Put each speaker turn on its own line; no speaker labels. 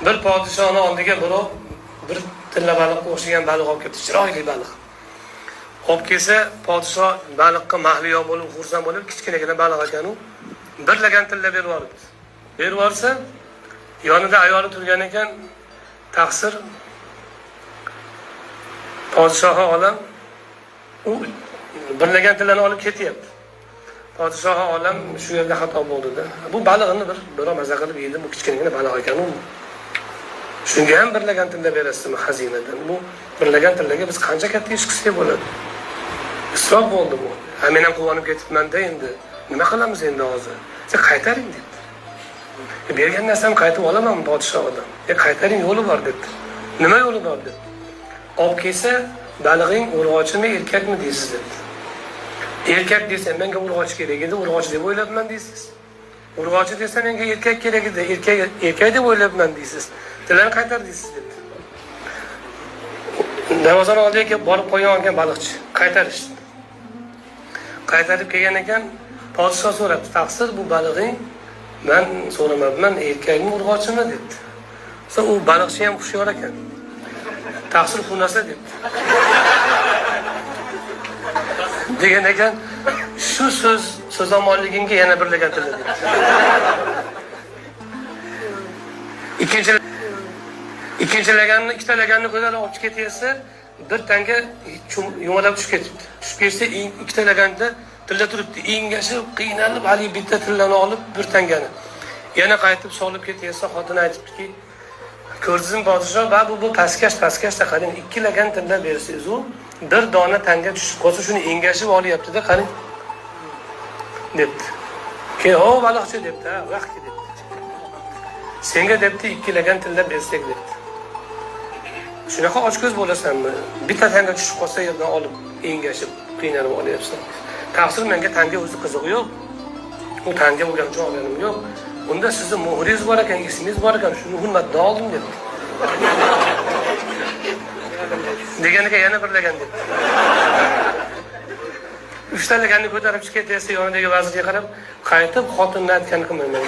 Bir podishoni oldiga birov bir tilla baliqqa o'xshagan baliq olib keldi, chiroyli baliq. Olib kelsa, podshoh baliqqa mahliyo bo'lib, xursand bo'lib, kichkinagina baliq ekan u. Bir lagan tilla berib yubordi. Berib yuborsa, yonida ayoli turgan ekan, taqsir podshohi olam u birlagan tillani olib ketyapti. Podshohi olam shu yerda xato bo'ldi-da. Bu baliqni birov maza qilib yedi, bu kichkinagina baliq ekan u. Shunga ham birlagan tilla berasizmi xazinadan? Bu birlagan tillaga biz qancha katta ish qilsak bo'ladi? Isrof bo'ldi bu. Ha, men ham quvonib ketibman-da endi. Nima qilamiz endi hozir? Sen qaytaring dedi. Bergan narsam qaytib olaman podshohdan. Qaytaring yo'li bor dedi. Nima yo'li bor dedi. Olib kelsa, balig'ing urg'ochimi, erkakmi deysiz dedi. Erkak desa, menga urg'och kerak edi, urg'och deb o'ylabman deysiz. Urg'ochi desa, menga erkak kerak edi, erkak deb o'ylabman deysiz. Tilani qaytar deysiz dedi. Darvozani oldiga kelib borib qo'ygan ekan baliqchi. Qaytarishdi. Qaytarib kelgan ekan, podshoh so'rabdi, taqsir bu balig'ing men so'ramabman, erkakmi urg'ochimi dedi. So u baliqchi ham xushyor ekan. Taqsir bu narsa dedi. Degan ekan, shu so'zamonligingga yana birlagan tilla dedi. Ikkinchi laganni, ikkita laganni ko'tarib olib ketsa, bir tanga yumalab tushib ketibdi. Tushib ketsa, ikkita laganda tilla turibdi. Engashib, qiynalib, hali bitta tillani olib, bir tangani. Yana qaytib solib ketsa, xotin aytibdiki, ko'rdingizmi podshoh, bu pastkash qarang, ikki lagan tilla bersangiz u bir dona tanga tushib qolsa, shuni engashib olyapti-da, qarang. debdi. Keyin o baliqchi debdi, ha, vaqt debdi. Senga debdi, ikki lagan tilla bersak debdi. Shunaqa ochko'z bo'lasanmi? Bitta tanga tushib qolsa, yerdan olib, engashib, qiynalib olyapsan. Taqsir, menga tanga o'zi qiziq yo'q. U tanga bo'lgancha olganim yo'q. Unda sizning muhringiz bor ekan, ismingiz bor ekan, shuni hurmatdan oldim debdi. Deganiga yana bir lagan debdi. Uchta laganni ko'tarib chiqib ketsa, yonidagi vazirga qarab, qaytib xotinni aytganini qilmayman.